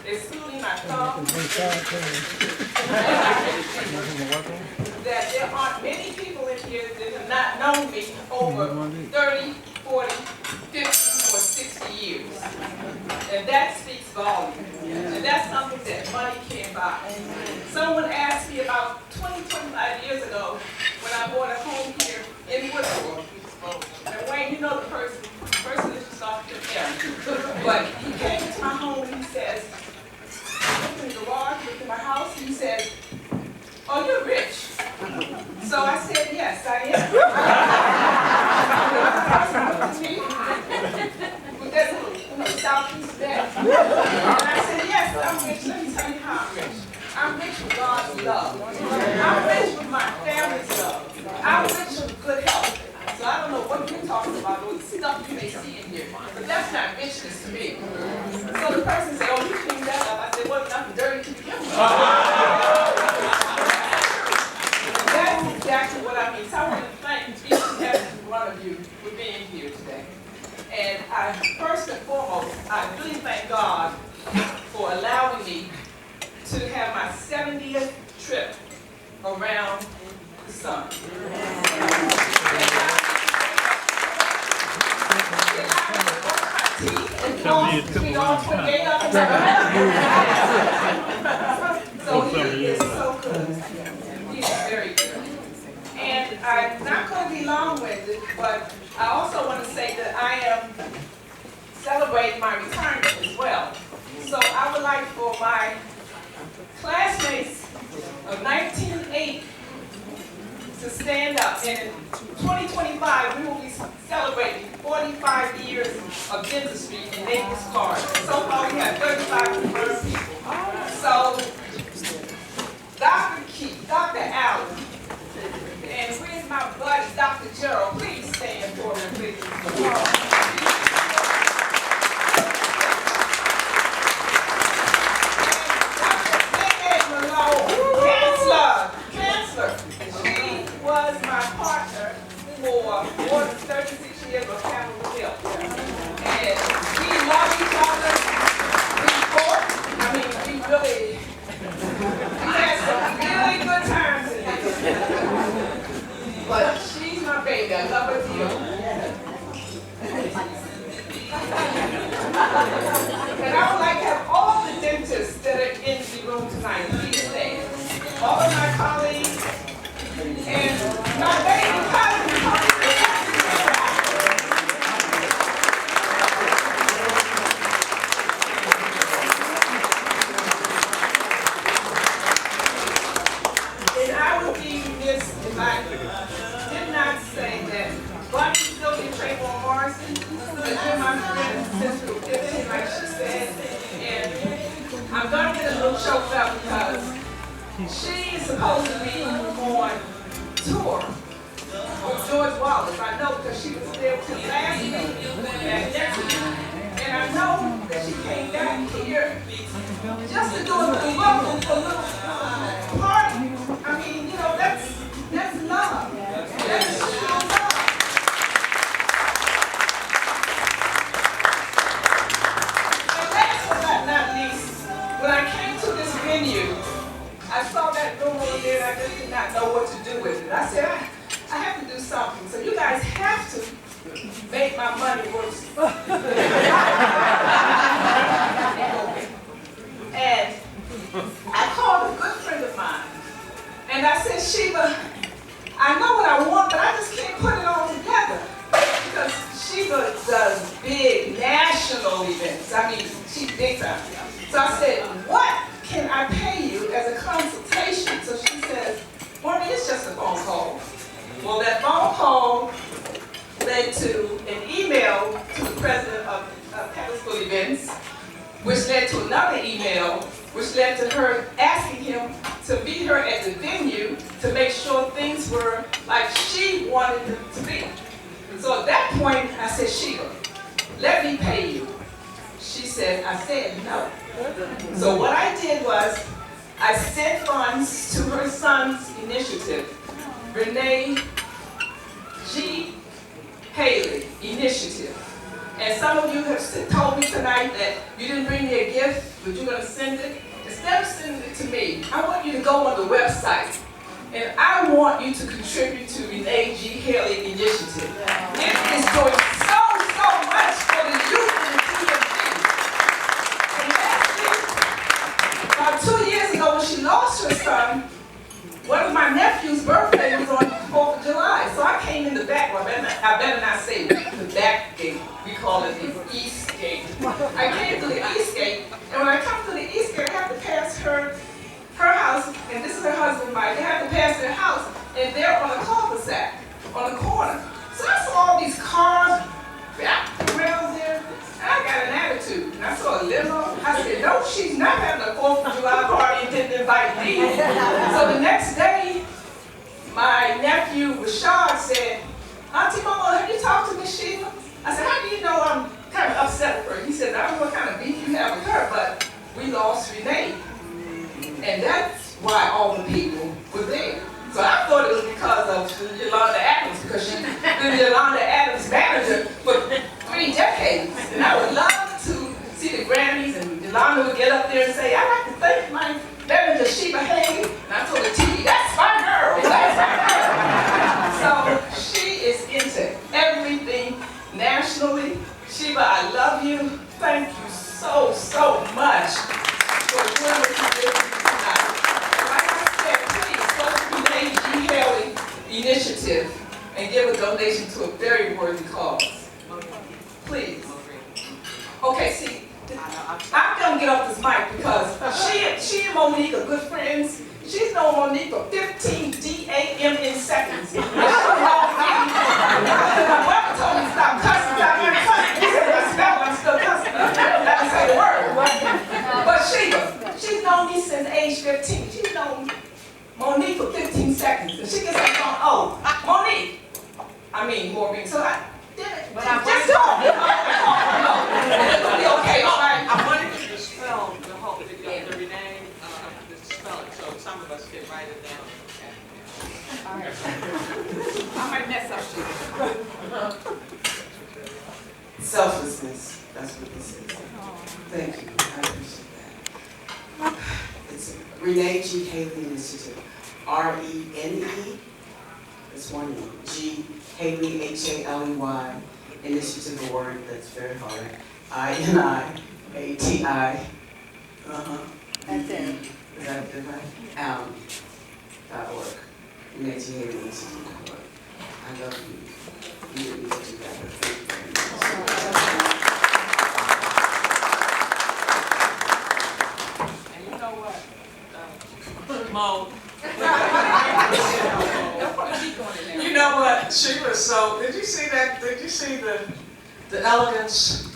excluding my thumb, that there aren't many people in here that have not known me over 30, 40, 50, or 60 years. And that speaks volume. And that's something that money can't buy. Someone asked me about 20, 25 years ago when I bought a home here in Woodford. And Wayne, you know the person is just off the air. But he came into my home and he says, looked in the garage, looked in my house, and he says, "Oh, you're rich." So I said, "Yes, I am." With that Southeast bed. And I said, "Yes, I'm rich. Let me tell you how I'm rich. I'm rich with God's love. I'm rich with my family's love. I'm rich with good health." So I don't know what you're talking about, or the stuff you may see in here, but that's not richness to me. So the person said, "Oh, you cleaned that up." I said, "Well, nothing dirty to begin with." That's exactly what I mean. So I want to thank each and every one of you for being here today. And first and foremost, I really thank God for allowing me to have my 70th trip around the sun. So he is so good. He is very good. And I'm not going to be long-winded, but I also want to say that I am celebrating my retirement as well. So I would like for my classmates of 1980 to stand up. And in 2025, we will be celebrating 45 years of dentistry in Naples, Florida. So far, we have 35 diverse people. So, Dr. Keith, Dr. Allen, and where's my buddy, Dr. Gerald? Please stand for me, please. Chancellor. She was my partner for more than 36 years of Capitol Hill. And we love each other. We fought. I mean, we had some really good times in this. But she's my baby. I love her to you. And I would like to have all the dentists that are in the room tonight, please stand. All of my colleagues and my baby cousin. And I would be remiss if I did not say that Bunny still be Trayvon Morrison, has been my friend since we were 15, like she said. And I'm going to get a little choked up because she is supposed to be on tour with George Wallace. I know because she was there till last week and next week. And I know that she came back here just to do a little party. I mean, you know, that's love. That's true love. And last but not least, when I came to this venue, I saw that room over there and I just did not know what to do with it. I said, I have to do something. So you guys have to make my money work. And I called a good friend of mine. And I said, Sheba, I know what I want, but I just can't put it all together. Because Sheba does big national events. I mean, she's big time. So I said, what can I pay you as a consultation? So she says, Marty, it's just a phone call. Well, that phone call led to an email to the president of Pedestal Events, which led to another email, which led to her asking him to meet her at the venue to make sure things were like she wanted them to be. So at that point, I said, Sheila, let me pay you. She said, I said no. So what I did was, I sent funds to her son's initiative, Renee G. Haley Initiative. And some of you have told me tonight that you didn't bring me a gift, but you're going to send it. Instead of sending it to me, I want you to go on the website. And I want you to contribute to Renee G. Haley Initiative. It is doing so much for the youth in the DMV. And lastly, about 2 years ago when she lost her son, one of my nephew's birthday was on the 4th of July. So I came in the back, well, I better not say the back gate. We call it the east gate. I came to the east gate, and when I come to the east gate, I have to pass her house, and this is her husband, Mike. They have to pass their house, and they're on a cul-de-sac, on the corner. So I saw all these cars back around there, and I got an attitude. And I saw a limo. I said, no, she's not having a 4th of July party and didn't invite me. So the next day, my nephew, Rashad, said, Auntie Mama, have you talked to Miss Sheila? I said, how do you know I'm kind of upset with her? He said, I don't know what kind of beef you have with her, but we lost Renee. And that's why all the people were there. So I thought it was because of Yolanda Adams, because she's been Yolanda Adams' manager for 3 decades. And I would love to see the Grammys, and Yolanda would get up there and say, I'd like to thank my manager, Sheba Haley. And I told the TV, that's my girl, that's my girl. So she is into everything nationally. Sheba, I love you. Thank you so much for doing what you did for me tonight. Like I said, please go to Renee G. Haley Initiative and give a donation to a very worthy cause. Please. Okay, see, I'm gonna get off this mic because she and Monique are good friends. She's known Monique for 15 DAMN seconds. My brother told me to stop cussing. I'm not cussing. He said, I spell, I'm still cussing. Let me say the word. But she's known me since age 15. She's known Monique for 15 seconds. And she gets up on, oh, Monique. I mean, Maureen. So I did it. But just talk. It'll be okay. All right. I wanted you to spell the whole the Renee, spell it so some of us can write it down. All right. I might mess up shit. Selflessness, that's what this is. Thank you, I appreciate that. It's Renee G. Haley Initiative, R-E-N-E, that's one E, G, Haley, H-A-L-E-Y, Initiative, a word that's very hard, I-N-I-A-T-I, That's it. Is that right? .org. Renee G. Haley Initiative.org. I love you. You didn't get together. Thank you very much. And you know what, Mo? You know what, she was so, did you see that, did you see the elegance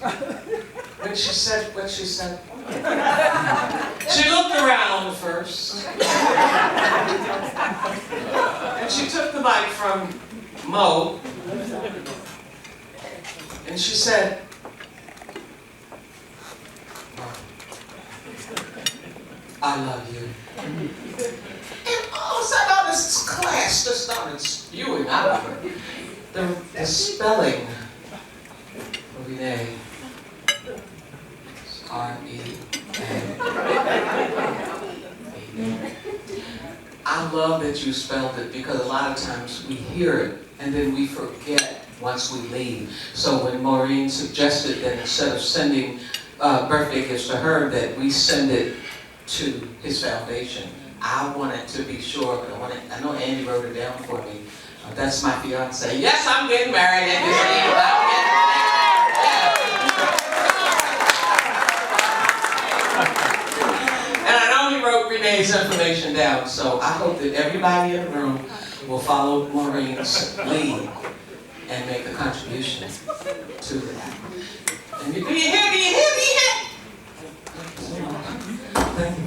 when she said what she said? She looked around first. And she took the mic from Mo. And she said, I love you. And all of a sudden, all this class just started spewing out of her. The spelling of Renee is R-E-N. I love that you spelled it because a lot of times we hear it and then we forget once we leave. So when Maureen suggested that instead of sending birthday gifts to her, that we send it to his foundation, I wanted to be sure, but I know Andy wrote it down for me. That's my fiance. Yes, I'm getting married at this age. And I know he wrote Renee's information down, so I hope that everybody in the room will follow Maureen's lead and make a contribution to that. And do you hear? Do you hear? Do you hear? Thank you.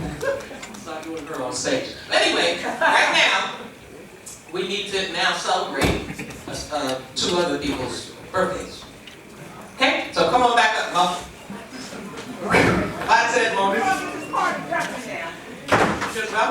It's not doing her on stage. Anyway, right now, we need to now celebrate 2 other people's birthdays. Okay? So come on back up, Mo. I said, Mo.